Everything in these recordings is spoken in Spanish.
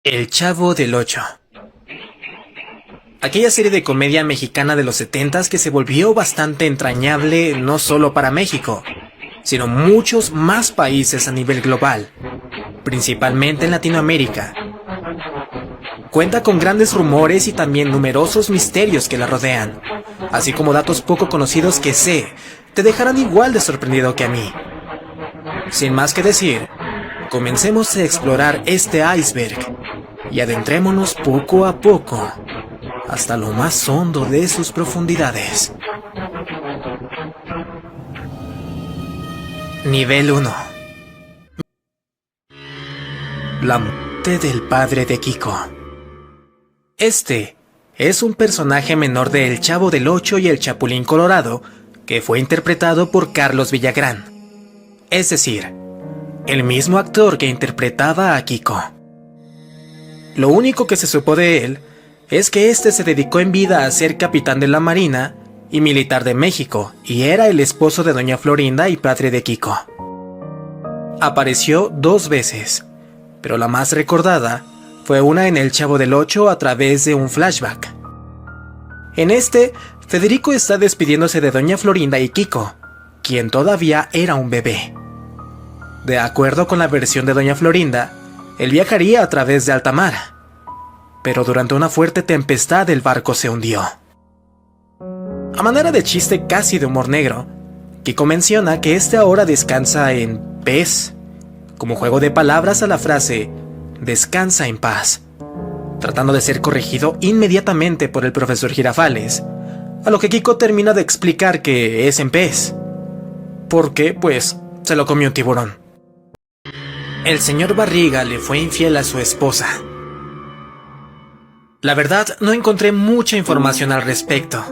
El Chavo del Ocho. Aquella serie de comedia mexicana de los 70s que se volvió bastante entrañable no solo para México, sino muchos más países a nivel global, principalmente en Latinoamérica. Cuenta con grandes rumores y también numerosos misterios que la rodean, así como datos poco conocidos que te dejarán igual de sorprendido que a mí. Sin más que decir, comencemos a explorar este iceberg y adentrémonos poco a poco hasta lo más hondo de sus profundidades. Nivel 1. La muerte del padre de Kiko. Este es un personaje menor de El Chavo del Ocho y El Chapulín Colorado que fue interpretado por Carlos Villagrán. Es decir, el mismo actor que interpretaba a Kiko. Lo único que se supo de él es que este se dedicó en vida a ser capitán de la Marina y militar de México, y era el esposo de Doña Florinda y padre de Kiko. Apareció 2 veces, pero la más recordada fue una en El Chavo del Ocho a través de un flashback. En este, Federico está despidiéndose de Doña Florinda y Kiko, quien todavía era un bebé. De acuerdo con la versión de Doña Florinda, él viajaría a través de alta mar, pero durante una fuerte tempestad el barco se hundió. A manera de chiste casi de humor negro, Kiko menciona que este ahora descansa en pez, como juego de palabras a la frase "descansa en paz", tratando de ser corregido inmediatamente por el profesor Girafales, a lo que Kiko termina de explicar que es en pez, porque pues se lo comió un tiburón. El señor Barriga le fue infiel a su esposa. La verdad, no encontré mucha información al respecto,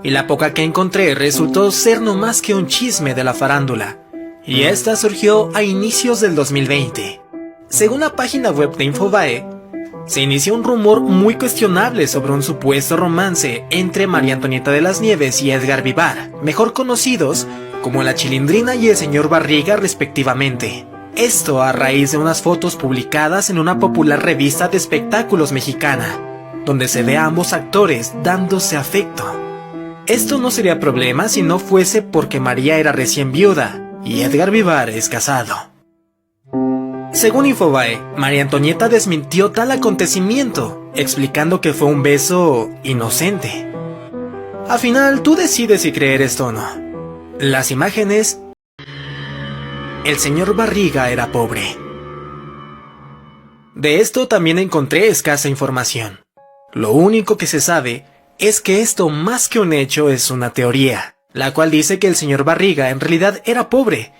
y la poca que encontré resultó ser no más que un chisme de la farándula, y esta surgió a inicios del 2020. Según la página web de Infobae, se inició un rumor muy cuestionable sobre un supuesto romance entre María Antonieta de las Nieves y Edgar Vivar, mejor conocidos como la Chilindrina y el señor Barriga respectivamente. Esto a raíz de unas fotos publicadas en una popular revista de espectáculos mexicana, donde se ve a ambos actores dándose afecto. Esto no sería problema si no fuese porque María era recién viuda y Edgar Vivar es casado. Según Infobae, María Antonieta desmintió tal acontecimiento, explicando que fue un beso inocente. Al final, tú decides si creer esto o no. Las imágenes... El señor Barriga era pobre. De esto también encontré escasa información. Lo único que se sabe es que esto más que un hecho es una teoría, la cual dice que el señor Barriga en realidad era pobre,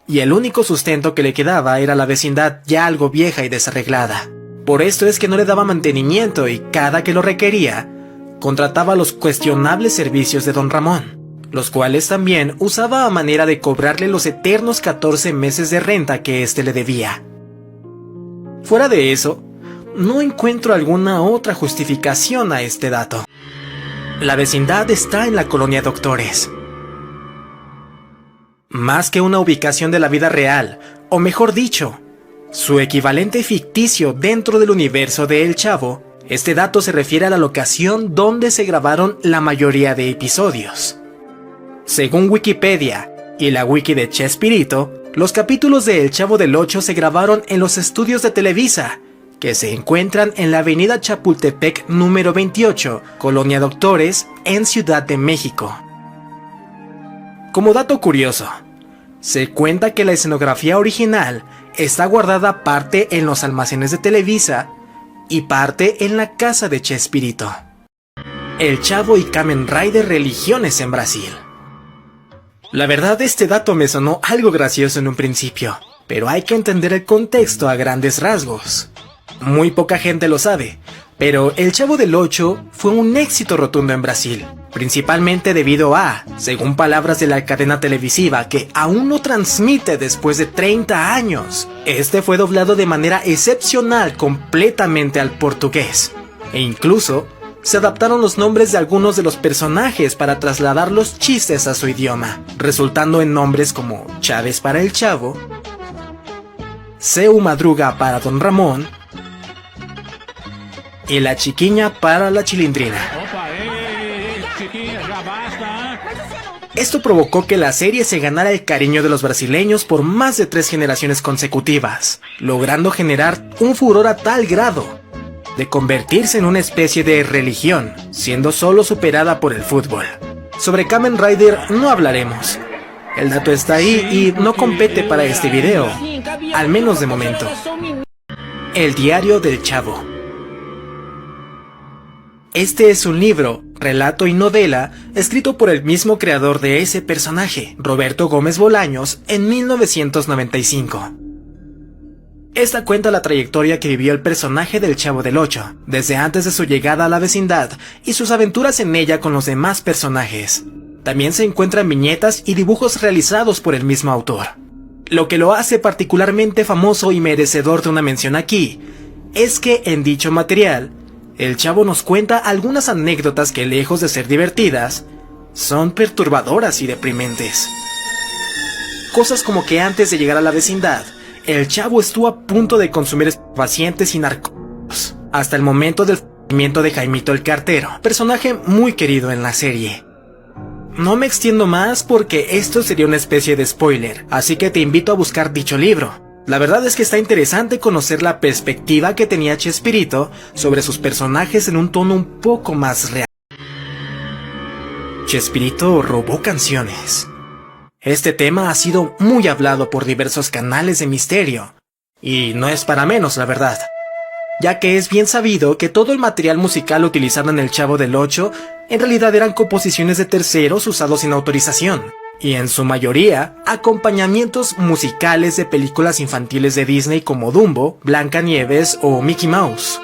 y el único sustento que le quedaba era la vecindad ya algo vieja y desarreglada. Por esto es que no le daba mantenimiento y cada que lo requería, contrataba los cuestionables servicios de don Ramón, los cuales también usaba a manera de cobrarle los eternos 14 meses de renta que éste le debía. Fuera de eso, no encuentro alguna otra justificación a este dato. La vecindad está en la colonia Doctores. Más que una ubicación de la vida real, o mejor dicho, su equivalente ficticio dentro del universo de El Chavo, este dato se refiere a la locación donde se grabaron la mayoría de episodios. Según Wikipedia y la wiki de Chespirito, los capítulos de El Chavo del Ocho se grabaron en los estudios de Televisa, que se encuentran en la avenida Chapultepec número 28, Colonia Doctores, en Ciudad de México. Como dato curioso, se cuenta que la escenografía original está guardada parte en los almacenes de Televisa y parte en la casa de Chespirito. El Chavo y Kamen Rider religiones en Brasil. La verdad, este dato me sonó algo gracioso en un principio, pero hay que entender el contexto a grandes rasgos. Muy poca gente lo sabe, pero El Chavo del Ocho fue un éxito rotundo en Brasil, principalmente debido a, según palabras de la cadena televisiva que aún no transmite después de 30 años, este fue doblado de manera excepcional completamente al portugués, e incluso se adaptaron los nombres de algunos de los personajes para trasladar los chistes a su idioma, resultando en nombres como Chávez para el Chavo, Seu Madruga para Don Ramón y la chiquiña para la Chilindrina. Chiquilla, ya basta. Esto provocó que la serie se ganara el cariño de los brasileños por más de 3 generaciones consecutivas, logrando generar un furor a tal grado de convertirse en una especie de religión, siendo solo superada por el fútbol. Sobre Kamen Rider no hablaremos. El dato está ahí y no compete para este video, al menos de momento. El diario del Chavo. Este es un libro, relato y novela escrito por el mismo creador de ese personaje, Roberto Gómez Bolaños, en 1995. Esta cuenta la trayectoria que vivió el personaje del Chavo del Ocho, desde antes de su llegada a la vecindad y sus aventuras en ella con los demás personajes. También se encuentran viñetas y dibujos realizados por el mismo autor. Lo que lo hace particularmente famoso y merecedor de una mención aquí, es que en dicho material, el Chavo nos cuenta algunas anécdotas que, lejos de ser divertidas, son perturbadoras y deprimentes. Cosas como que antes de llegar a la vecindad, el Chavo estuvo a punto de consumir pacientes y narcóticos, hasta el momento del fallecimiento de Jaimito el Cartero, personaje muy querido en la serie. No me extiendo más porque esto sería una especie de spoiler, así que te invito a buscar dicho libro. La verdad es que está interesante conocer la perspectiva que tenía Chespirito sobre sus personajes en un tono un poco más real. Chespirito robó canciones. Este tema ha sido muy hablado por diversos canales de misterio, y no es para menos, la verdad, ya que es bien sabido que todo el material musical utilizado en El Chavo del Ocho en realidad eran composiciones de terceros usados sin autorización, y en su mayoría, acompañamientos musicales de películas infantiles de Disney como Dumbo, Blancanieves o Mickey Mouse.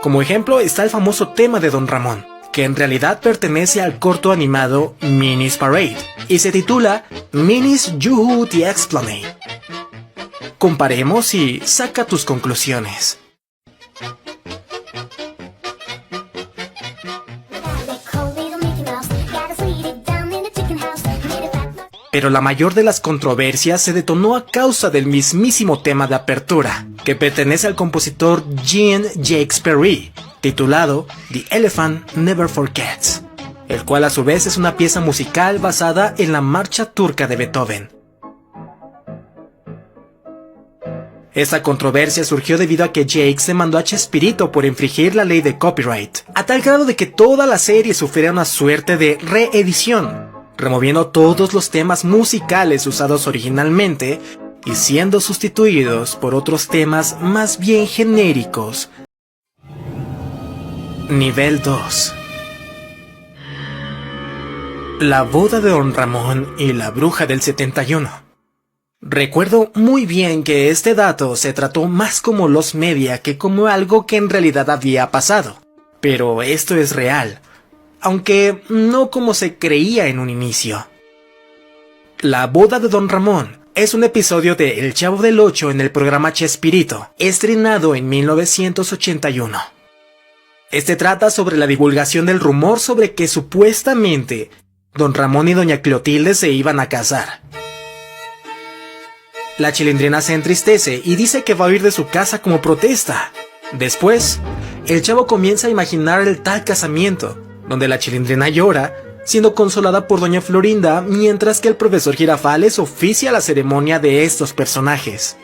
Como ejemplo está el famoso tema de Don Ramón, que en realidad pertenece al corto animado Minnie's Parade, y se titula Minnie's You the Explanate. Comparemos y saca tus conclusiones. Pero la mayor de las controversias se detonó a causa del mismísimo tema de apertura, que pertenece al compositor Jean Jacques Perry, titulado The Elephant Never Forgets, el cual a su vez es una pieza musical basada en la marcha turca de Beethoven. Esta controversia surgió debido a que Jacques demandó a Chespirito por infringir la ley de copyright, a tal grado de que toda la serie sufriera una suerte de reedición, removiendo todos los temas musicales usados originalmente y siendo sustituidos por otros temas más bien genéricos. Nivel 2. La boda de Don Ramón y la bruja del 71. Recuerdo muy bien que este dato se trató más como los media que como algo que en realidad había pasado, pero esto es real, aunque no como se creía en un inicio. La boda de Don Ramón es un episodio de El Chavo del Ocho en el programa Chespirito, estrenado en 1981. Este trata sobre la divulgación del rumor sobre que supuestamente Don Ramón y Doña Clotilde se iban a casar. La Chilindrina se entristece y dice que va a huir de su casa como protesta. Después, el Chavo comienza a imaginar el tal casamiento, donde la Chilindrina llora, siendo consolada por Doña Florinda, mientras que el profesor Girafales oficia la ceremonia de estos personajes.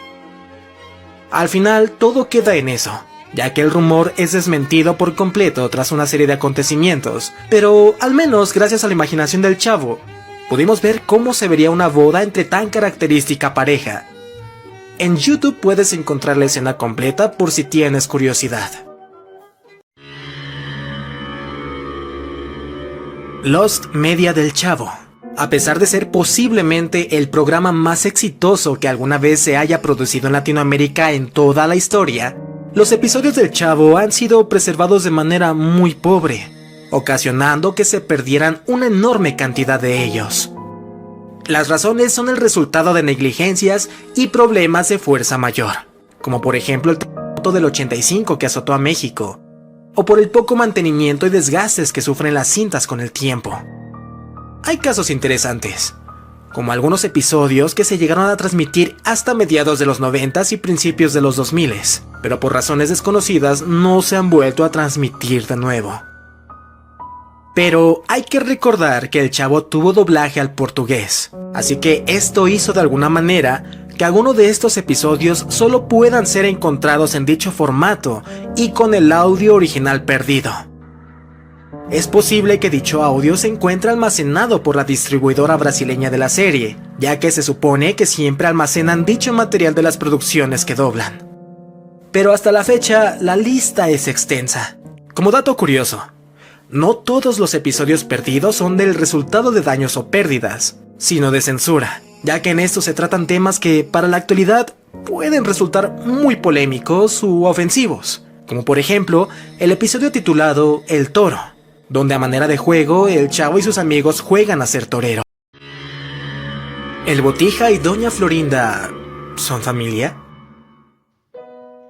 Al final, todo queda en eso, ya que el rumor es desmentido por completo tras una serie de acontecimientos, pero al menos gracias a la imaginación del Chavo, pudimos ver cómo se vería una boda entre tan característica pareja. En YouTube puedes encontrar la escena completa por si tienes curiosidad. Lost Media del Chavo. A pesar de ser posiblemente el programa más exitoso que alguna vez se haya producido en Latinoamérica en toda la historia, los episodios del Chavo han sido preservados de manera muy pobre, ocasionando que se perdieran una enorme cantidad de ellos. Las razones son el resultado de negligencias y problemas de fuerza mayor, como por ejemplo el terremoto del 85 que azotó a México, o por el poco mantenimiento y desgastes que sufren las cintas con el tiempo. Hay casos interesantes, como algunos episodios que se llegaron a transmitir hasta mediados de los 90s y principios de los 2000s, pero por razones desconocidas no se han vuelto a transmitir de nuevo. Pero hay que recordar que El Chavo tuvo doblaje al portugués, así que esto hizo de alguna manera que algunos de estos episodios solo puedan ser encontrados en dicho formato y con el audio original perdido. Es posible que dicho audio se encuentre almacenado por la distribuidora brasileña de la serie, ya que se supone que siempre almacenan dicho material de las producciones que doblan. Pero hasta la fecha, la lista es extensa. Como dato curioso, no todos los episodios perdidos son del resultado de daños o pérdidas, sino de censura, ya que en estos se tratan temas que, para la actualidad, pueden resultar muy polémicos u ofensivos, como por ejemplo, el episodio titulado El Toro, donde a manera de juego, el Chavo y sus amigos juegan a ser torero. ¿El Botija y Doña Florinda son familia?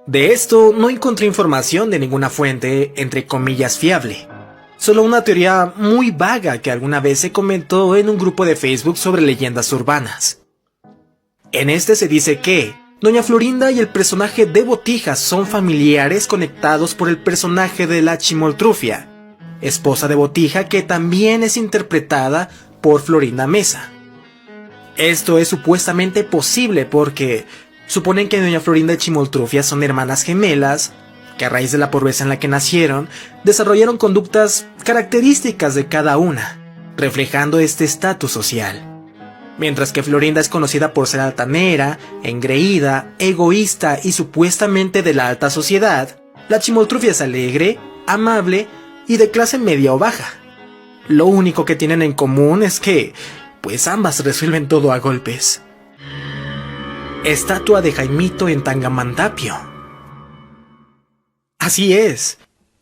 De esto no encontré información de ninguna fuente, entre comillas, fiable. Solo una teoría muy vaga que alguna vez se comentó en un grupo de Facebook sobre leyendas urbanas. En este se dice que Doña Florinda y el personaje de Botija son familiares conectados por el personaje de la Chimoltrufia, esposa de Botija, que también es interpretada por Florinda Mesa. Esto es supuestamente posible porque suponen que Doña Florinda y Chimoltrufia son hermanas gemelas, que a raíz de la pobreza en la que nacieron, desarrollaron conductas características de cada una, reflejando este estatus social. Mientras que Florinda es conocida por ser altanera, engreída, egoísta y supuestamente de la alta sociedad, la Chimoltrufia es alegre, amable y de clase media o baja. Lo único que tienen en común es que, pues ambas resuelven todo a golpes. Estatua de Jaimito en Tangamandapio. Así es,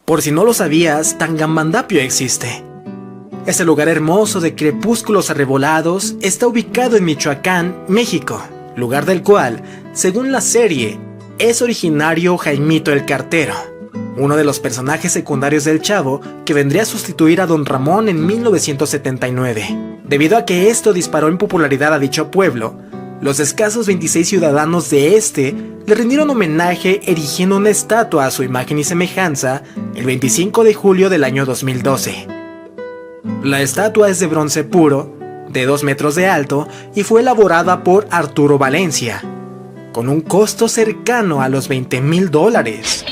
por si no lo sabías, Tangamandapio existe. Este lugar hermoso de crepúsculos arrebolados está ubicado en Michoacán, México, lugar del cual, según la serie, es originario Jaimito el Cartero, uno de los personajes secundarios del Chavo que vendría a sustituir a Don Ramón en 1979. Debido a que esto disparó en popularidad a dicho pueblo, los escasos 26 ciudadanos de este le rindieron homenaje erigiendo una estatua a su imagen y semejanza el 25 de julio del año 2012. La estatua es de bronce puro, de 2 metros de alto y fue elaborada por Arturo Valencia, con un costo cercano a los $20,000,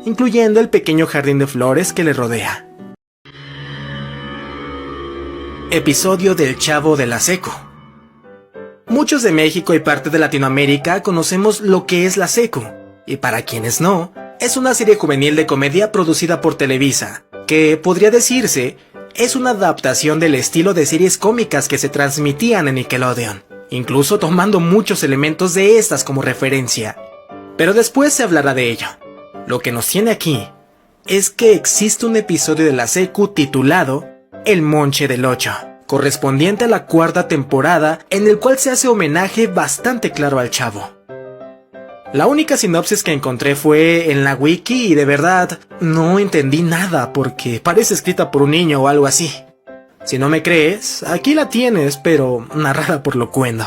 incluyendo el pequeño jardín de flores que le rodea. Episodio del Chavo de la Seco. Muchos de México y parte de Latinoamérica conocemos lo que es la Seco, y para quienes no, es una serie juvenil de comedia producida por Televisa, que podría decirse es una adaptación del estilo de series cómicas que se transmitían en Nickelodeon, incluso tomando muchos elementos de estas como referencia. Pero después se hablará de ello. Lo que nos tiene aquí es que existe un episodio de la secu titulado El Monche del Ocho, correspondiente a la 4ª temporada, en el cual se hace homenaje bastante claro al Chavo. La única sinopsis que encontré fue en la wiki y de verdad no entendí nada porque parece escrita por un niño o algo así. Si no me crees, aquí la tienes, pero narrada por Locuendo.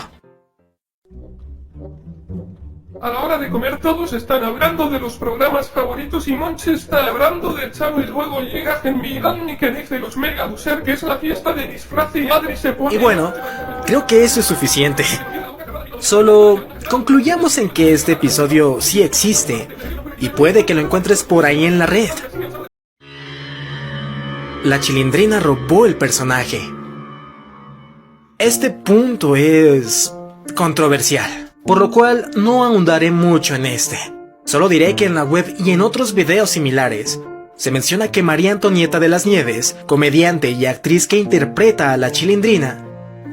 A la hora de comer todos están hablando de los programas favoritos y Monche está hablando del Chavo y luego llega Genmigán que dice los Mega Loser que es la fiesta de disfraz y Adri se pone... Y bueno, creo que eso es suficiente. Solo concluyamos en que este episodio sí existe y puede que lo encuentres por ahí en la red. La Chilindrina robó el personaje. Este punto es controversial, por lo cual no ahondaré mucho en este. Solo diré que en la web y en otros videos similares se menciona que María Antonieta de las Nieves, comediante y actriz que interpreta a la Chilindrina,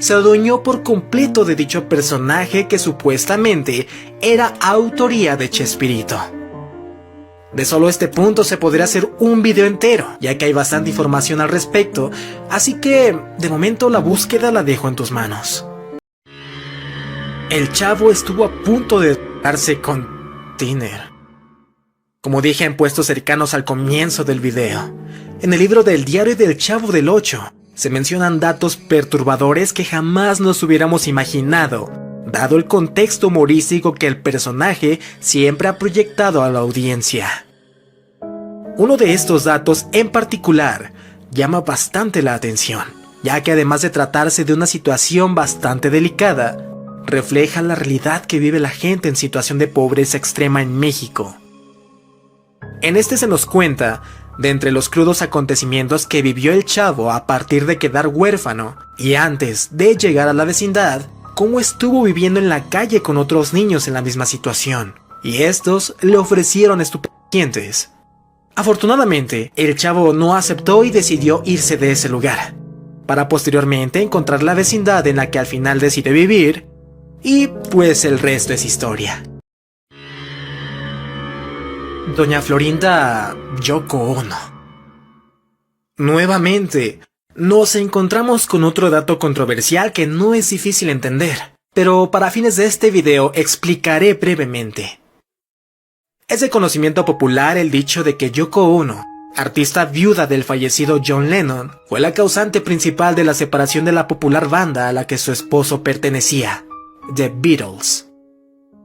se adueñó por completo de dicho personaje que supuestamente era autoría de Chespirito. De solo este punto se podría hacer un video entero, ya que hay bastante información al respecto, así que de momento la búsqueda la dejo en tus manos. El Chavo estuvo a punto de darse con Tiner, como dije en puestos cercanos al comienzo del video. En el libro del Diario del Chavo del Ocho, se mencionan datos perturbadores que jamás nos hubiéramos imaginado, dado el contexto humorístico que el personaje siempre ha proyectado a la audiencia. Uno de estos datos en particular llama bastante la atención, ya que además de tratarse de una situación bastante delicada, refleja la realidad que vive la gente en situación de pobreza extrema en México. En este se nos cuenta de entre los crudos acontecimientos que vivió el chavo a partir de quedar huérfano y antes de llegar a la vecindad, cómo estuvo viviendo en la calle con otros niños en la misma situación, y estos le ofrecieron estupefacientes. Afortunadamente, el chavo no aceptó y decidió irse de ese lugar, para posteriormente encontrar la vecindad en la que al final decide vivir, y pues el resto es historia. Doña Florinda Yoko Ono. Nuevamente, nos encontramos con otro dato controversial que no es difícil entender, pero para fines de este video explicaré brevemente. Es de conocimiento popular el dicho de que Yoko Ono, artista viuda del fallecido John Lennon, fue la causante principal de la separación de la popular banda a la que su esposo pertenecía, The Beatles.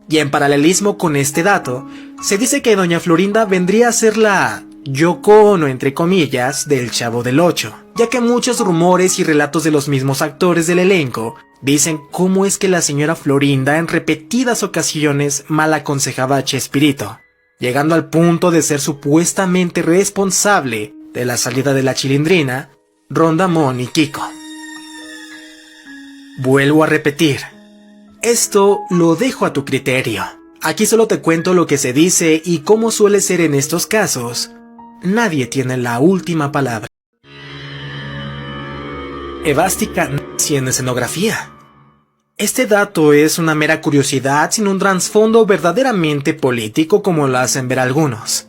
Y en paralelismo con este dato, se dice que Doña Florinda vendría a ser la Yoko Ono, entre comillas, del Chavo del Ocho, ya que muchos rumores y relatos de los mismos actores del elenco dicen cómo es que la señora Florinda en repetidas ocasiones mal aconsejaba a Chespirito, llegando al punto de ser supuestamente responsable de la salida de la Chilindrina, Rondamón y Kiko. Vuelvo a repetir, esto lo dejo a tu criterio. Aquí solo te cuento lo que se dice y cómo suele ser en estos casos. Nadie tiene la última palabra. Evástica nazi en escenografía. Este dato es una mera curiosidad sin un trasfondo verdaderamente político como lo hacen ver algunos.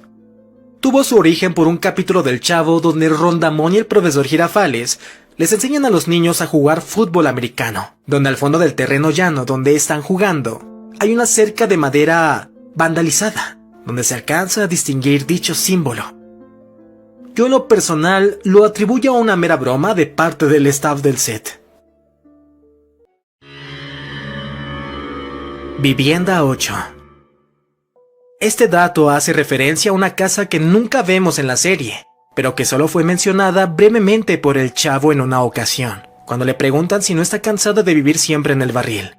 Tuvo su origen por un capítulo del Chavo donde Rondamón y el profesor Girafales les enseñan a los niños a jugar fútbol americano, donde al fondo del terreno llano donde están jugando hay una cerca de madera vandalizada, donde se alcanza a distinguir dicho símbolo. Yo en lo personal lo atribuyo a una mera broma de parte del staff del set. Vivienda 8. Este dato hace referencia a una casa que nunca vemos en la serie, pero que solo fue mencionada brevemente por el Chavo en una ocasión, cuando le preguntan si no está cansado de vivir siempre en el barril.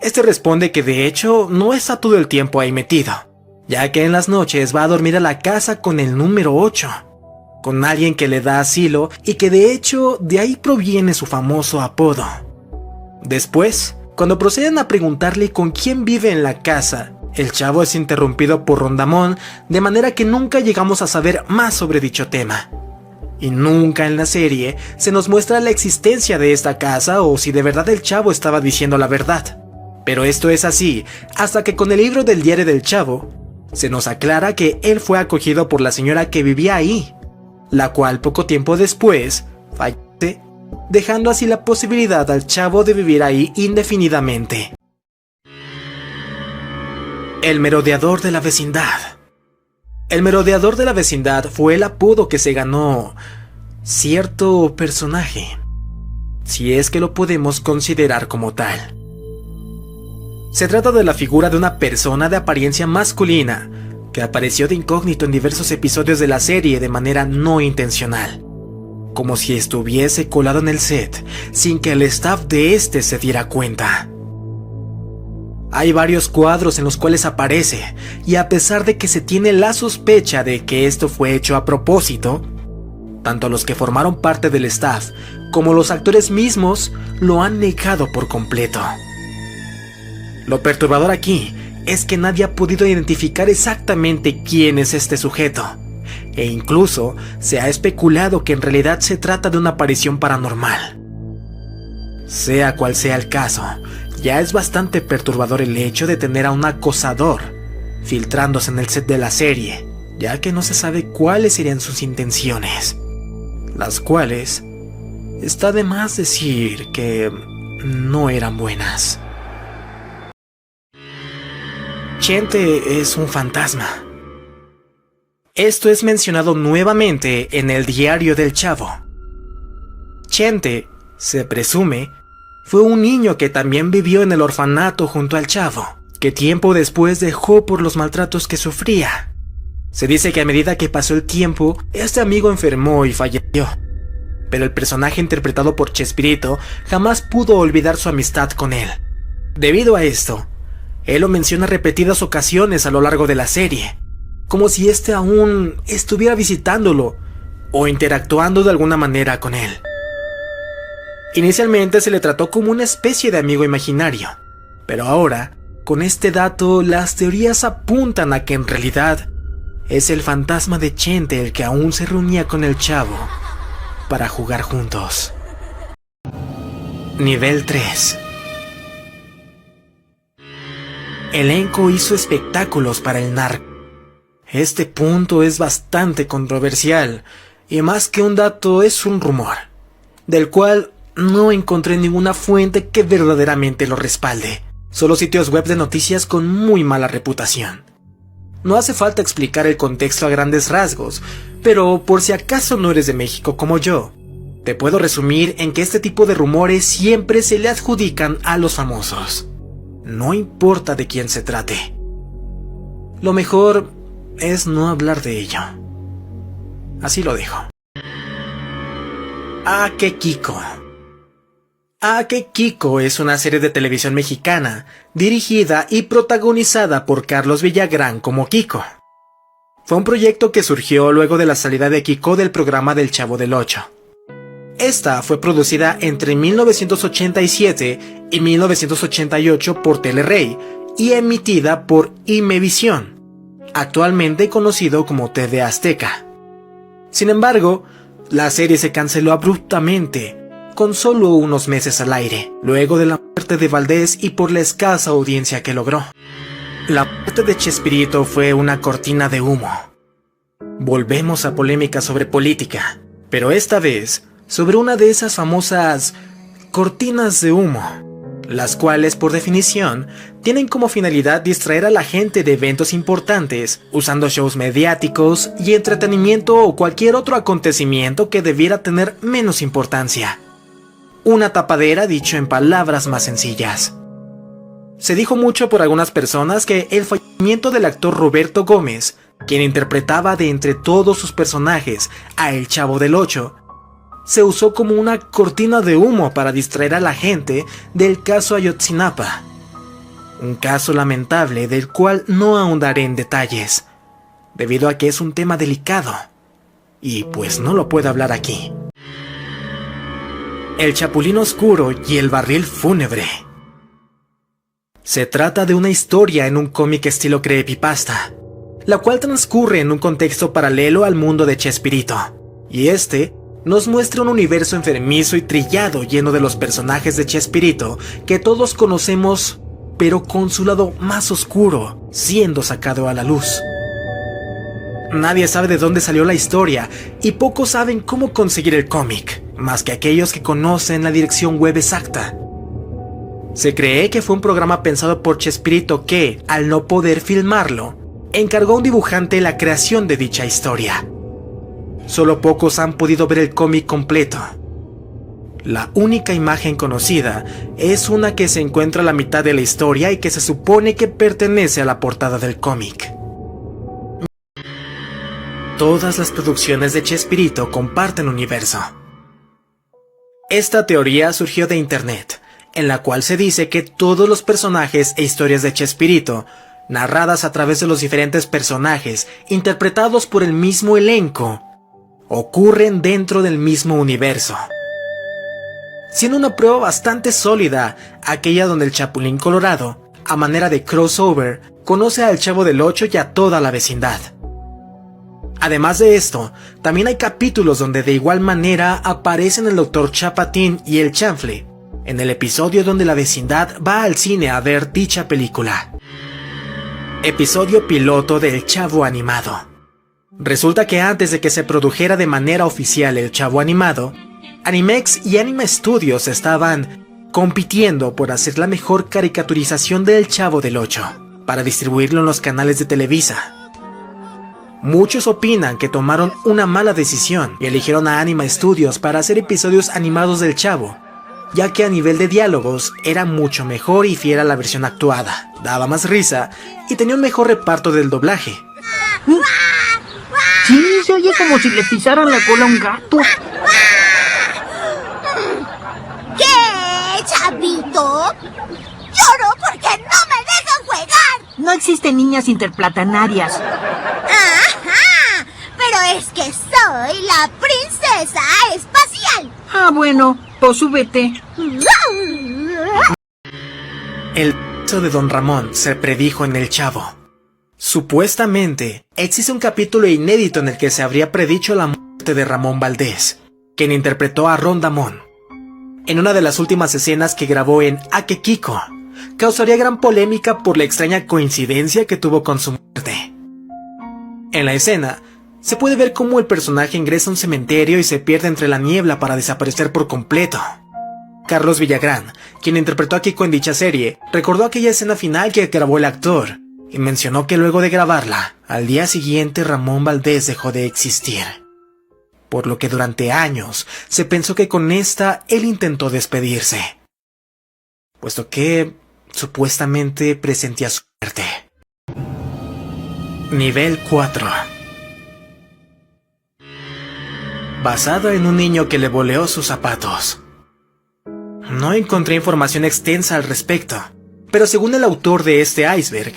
Este responde que de hecho no está todo el tiempo ahí metido, ya que en las noches va a dormir a la casa con el número 8, con alguien que le da asilo y que de hecho de ahí proviene su famoso apodo. Después, cuando proceden a preguntarle con quién vive en la casa, el Chavo es interrumpido por Rondamón, de manera que nunca llegamos a saber más sobre dicho tema. Y nunca en la serie se nos muestra la existencia de esta casa o si de verdad el Chavo estaba diciendo la verdad. Pero esto es así hasta que con el libro del diario del Chavo se nos aclara que él fue acogido por la señora que vivía ahí, la cual poco tiempo después fallece, dejando así la posibilidad al Chavo de vivir ahí indefinidamente. El merodeador de la vecindad. El merodeador de la vecindad fue el apodo que se ganó cierto personaje, si es que lo podemos considerar como tal. Se trata de la figura de una persona de apariencia masculina que apareció de incógnito en diversos episodios de la serie de manera no intencional, como si estuviese colado en el set sin que el staff de este se diera cuenta. Hay varios cuadros en los cuales aparece, y a pesar de que se tiene la sospecha de que esto fue hecho a propósito, tanto los que formaron parte del staff como los actores mismos lo han negado por completo. Lo perturbador aquí es que nadie ha podido identificar exactamente quién es este sujeto, e incluso se ha especulado que en realidad se trata de una aparición paranormal. Sea cual sea el caso, ya es bastante perturbador el hecho de tener a un acosador filtrándose en el set de la serie, ya que no se sabe cuáles serían sus intenciones, las cuales está de más decir que no eran buenas. Chente es un fantasma. Esto es mencionado nuevamente en el diario del Chavo. Chente, se presume, fue un niño que también vivió en el orfanato junto al chavo, que tiempo después dejó por los maltratos que sufría. Se dice que a medida que pasó el tiempo, este amigo enfermó y falleció. Pero el personaje interpretado por Chespirito jamás pudo olvidar su amistad con él. Debido a esto, él lo menciona repetidas ocasiones a lo largo de la serie, como si éste aún estuviera visitándolo o interactuando de alguna manera con él. Inicialmente se le trató como una especie de amigo imaginario, pero ahora, con este dato, las teorías apuntan a que en realidad es el fantasma de Chente el que aún se reunía con el chavo para jugar juntos. Nivel 3. Elenco hizo espectáculos para el narco. Este punto es bastante controversial, y más que un dato es un rumor, del cual no encontré ninguna fuente que verdaderamente lo respalde, solo sitios web de noticias con muy mala reputación. No hace falta explicar el contexto a grandes rasgos, pero por si acaso no eres de México como yo, te puedo resumir en que este tipo de rumores siempre se le adjudican a los famosos. No importa de quién se trate. Lo mejor es no hablar de ello. Así lo dejo. Ake Kiko. Ake Kiko es una serie de televisión mexicana, dirigida y protagonizada por Carlos Villagrán como Kiko. Fue un proyecto que surgió luego de la salida de Kiko del programa del Chavo del Ocho. Esta fue producida entre 1987 y 1988 por Telerrey y emitida por Imevisión, actualmente conocido como TV Azteca. Sin embargo, la serie se canceló abruptamente, con solo unos meses al aire, luego de la muerte de Valdés y por la escasa audiencia que logró. La muerte de Chespirito fue una cortina de humo. Volvemos a polémica sobre política, pero esta vez sobre una de esas famosas cortinas de humo, las cuales por definición tienen como finalidad distraer a la gente de eventos importantes, usando shows mediáticos y entretenimiento o cualquier otro acontecimiento que debiera tener menos importancia. Una tapadera dicho en palabras más sencillas. Se dijo mucho por algunas personas que el fallecimiento del actor Roberto Gómez, quien interpretaba de entre todos sus personajes a El Chavo del Ocho, se usó como una cortina de humo para distraer a la gente del caso Ayotzinapa. Un caso lamentable del cual no ahondaré en detalles, debido a que es un tema delicado, y pues no lo puedo hablar aquí. El Chapulín Oscuro y el Barril Fúnebre. Se trata de una historia en un cómic estilo creepypasta, la cual transcurre en un contexto paralelo al mundo de Chespirito, y este nos muestra un universo enfermizo y trillado lleno de los personajes de Chespirito que todos conocemos, pero con su lado más oscuro siendo sacado a la luz. Nadie sabe de dónde salió la historia y pocos saben cómo conseguir el cómic, más que aquellos que conocen la dirección web exacta. Se cree que fue un programa pensado por Chespirito que, al no poder filmarlo, encargó a un dibujante la creación de dicha historia. Solo pocos han podido ver el cómic completo. La única imagen conocida es una que se encuentra a la mitad de la historia y que se supone que pertenece a la portada del cómic. Todas las producciones de Chespirito comparten universo. Esta teoría surgió de internet, en la cual se dice que todos los personajes e historias de Chespirito, narradas a través de los diferentes personajes, interpretados por el mismo elenco, ocurren dentro del mismo universo. Siendo una prueba bastante sólida aquella donde el Chapulín Colorado, a manera de crossover, conoce al Chavo del Ocho y a toda la vecindad. Además de esto, también hay capítulos donde de igual manera aparecen el Dr. Chapatín y el Chanfle, en el episodio donde la vecindad va al cine a ver dicha película. Episodio piloto del Chavo Animado. Resulta que antes de que se produjera de manera oficial el Chavo Animado, Animex y Anime Studios estaban compitiendo por hacer la mejor caricaturización del Chavo del Ocho, para distribuirlo en los canales de Televisa. Muchos opinan que tomaron una mala decisión y eligieron a Anima Studios para hacer episodios animados del Chavo, ya que a nivel de diálogos era mucho mejor y fiel a la versión actuada, daba más risa y tenía un mejor reparto del doblaje. Sí, se oye como si le pisaran la cola a un gato. ¿Qué, chavito? Lloro porque no me dejan jugar. No existen niñas interplatanarias. Ajá, pero es que soy la princesa espacial. Ah, bueno, pues súbete. El caso de Don Ramón se predijo en El Chavo. Supuestamente, existe un capítulo inédito en el que se habría predicho la muerte de Ramón Valdés, quien interpretó a Rondamón. En una de las últimas escenas que grabó en Akekiko, causaría gran polémica por la extraña coincidencia que tuvo con su muerte. En la escena, se puede ver cómo el personaje ingresa a un cementerio y se pierde entre la niebla para desaparecer por completo. Carlos Villagrán, quien interpretó a Kiko en dicha serie, recordó aquella escena final que grabó el actor, y mencionó que luego de grabarla, al día siguiente Ramón Valdés dejó de existir. Por lo que durante años se pensó que con esta él intentó despedirse, puesto que supuestamente presentía su muerte. Nivel 4. Basada en un niño que le voleó sus zapatos. No encontré información extensa al respecto, pero según el autor de este iceberg,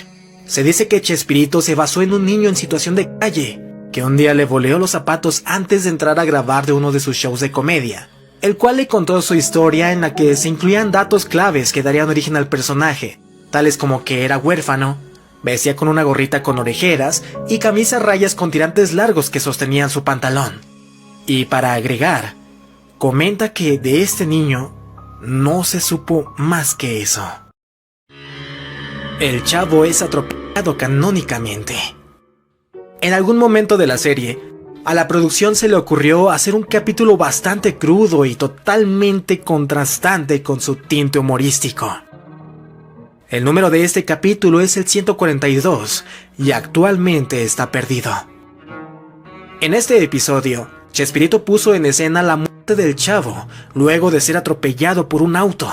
se dice que Chespirito se basó en un niño en situación de calle, que un día le voleó los zapatos antes de entrar a grabar de uno de sus shows de comedia, el cual le contó su historia en la que se incluían datos claves que darían origen al personaje, tales como que era huérfano, vestía con una gorrita con orejeras y camisa a rayas con tirantes largos que sostenían su pantalón. Y para agregar, comenta que de este niño no se supo más que eso. El Chavo es atropellado canónicamente. En algún momento de la serie, a la producción se le ocurrió hacer un capítulo bastante crudo y totalmente contrastante con su tinte humorístico. El número de este capítulo es el 142 y actualmente está perdido. En este episodio, Chespirito puso en escena la muerte del Chavo luego de ser atropellado por un auto.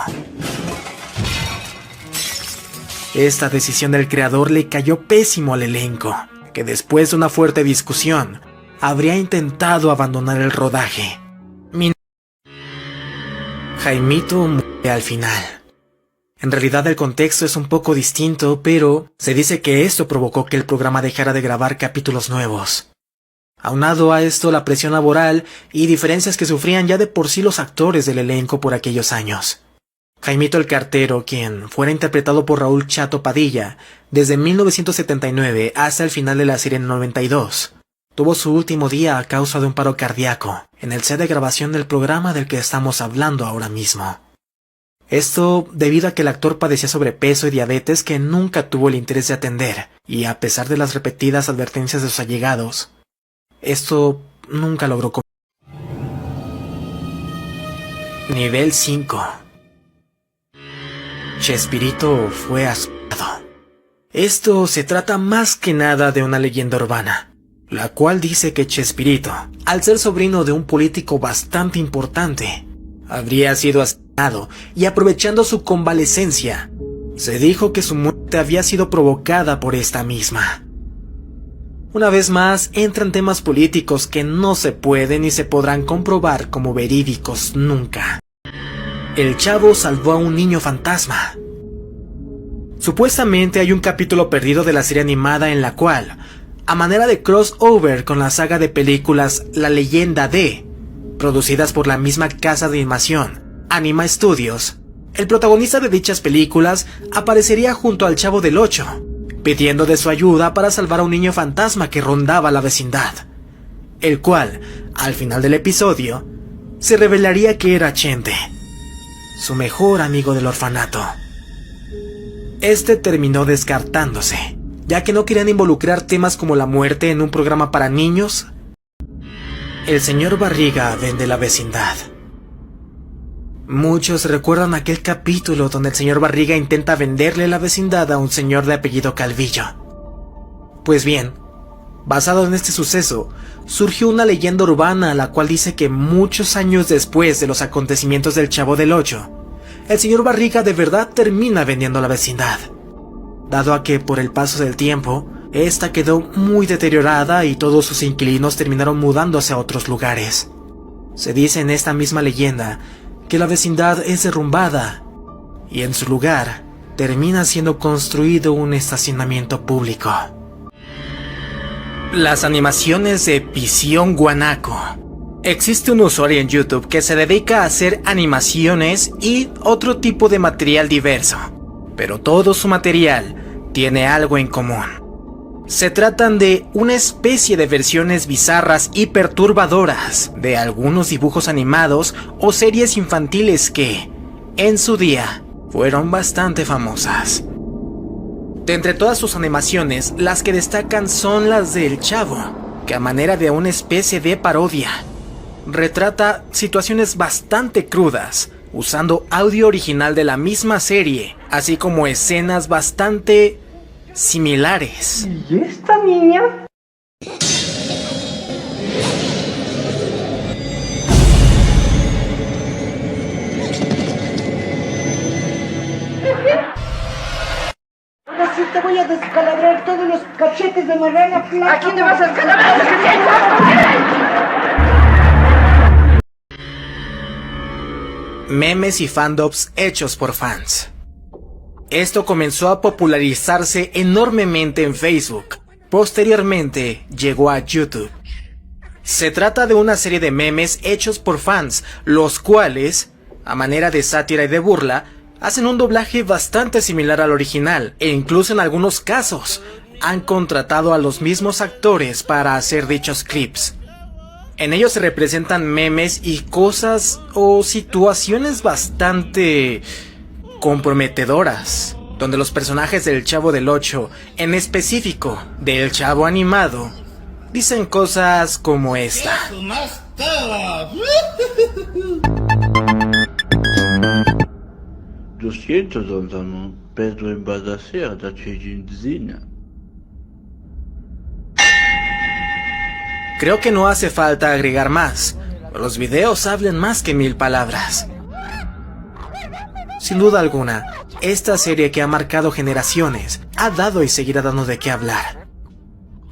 Esta decisión del creador le cayó pésimo al elenco, que después de una fuerte discusión, habría intentado abandonar el rodaje. Jaimito muere al final. En realidad el contexto es un poco distinto, pero se dice que esto provocó que el programa dejara de grabar capítulos nuevos. Aunado a esto la presión laboral y diferencias que sufrían ya de por sí los actores del elenco por aquellos años. Jaimito el Cartero, quien fuera interpretado por Raúl Chato Padilla desde 1979 hasta el final de la serie en 92, tuvo su último día a causa de un paro cardíaco en el set de grabación del programa del que estamos hablando ahora mismo. Esto debido a que el actor padecía sobrepeso y diabetes que nunca tuvo el interés de atender, y a pesar de las repetidas advertencias de sus allegados, esto nunca logró Nivel 5. Chespirito fue asesinado. Esto se trata más que nada de una leyenda urbana, la cual dice que Chespirito, al ser sobrino de un político bastante importante, habría sido asesinado y aprovechando su convalecencia, se dijo que su muerte había sido provocada por esta misma. Una vez más, entran temas políticos que no se pueden ni se podrán comprobar como verídicos nunca. El Chavo salvó a un niño fantasma. Supuestamente hay un capítulo perdido de la serie animada en la cual, a manera de crossover con la saga de películas La Leyenda de, producidas por la misma casa de animación, Anima Studios, el protagonista de dichas películas aparecería junto al Chavo del Ocho, pidiendo de su ayuda para salvar a un niño fantasma que rondaba la vecindad, el cual, al final del episodio, se revelaría que era Chente, su mejor amigo del orfanato. Este terminó descartándose, ya que no querían involucrar temas como la muerte en un programa para niños. El señor Barriga vende la vecindad. Muchos recuerdan aquel capítulo donde el señor Barriga intenta venderle la vecindad a un señor de apellido Calvillo. Pues bien, Basado en este suceso, surgió una leyenda urbana la cual dice que muchos años después de los acontecimientos del Chavo del Ocho, el señor Barriga de verdad termina vendiendo la vecindad, dado a que por el paso del tiempo, esta quedó muy deteriorada y todos sus inquilinos terminaron mudándose a otros lugares. Se dice en esta misma leyenda que la vecindad es derrumbada y en su lugar termina siendo construido un estacionamiento público. Las animaciones de Visión Guanaco. Existe un usuario en YouTube que se dedica a hacer animaciones y otro tipo de material diverso, pero todo su material tiene algo en común. Se tratan de una especie de versiones bizarras y perturbadoras de algunos dibujos animados o series infantiles que, en su día, fueron bastante famosas. De entre todas sus animaciones, las que destacan son las del Chavo, que a manera de una especie de parodia, retrata situaciones bastante crudas, usando audio original de la misma serie, así como escenas bastante similares. ¿Y esta niña? Ahora sí te voy a descalabrar todos los cachetes de marrana flaca. ¿A quién te vas a descalabrar? Memes y fandoms hechos por fans. Esto comenzó a popularizarse enormemente en Facebook. Posteriormente llegó a YouTube. Se trata de una serie de memes hechos por fans, los cuales, a manera de sátira y de burla, hacen un doblaje bastante similar al original, e incluso en algunos casos, han contratado a los mismos actores para hacer dichos clips. En ellos se representan memes y cosas o situaciones bastante comprometedoras, donde los personajes del Chavo del Ocho, en específico del Chavo animado, dicen cosas como esta. Creo que no hace falta agregar más, los videos hablan más que 1000 palabras. Sin duda alguna, esta serie que ha marcado generaciones ha dado y seguirá dando de qué hablar.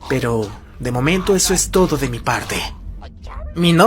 Pero, de momento eso es todo de mi parte. Mi nombre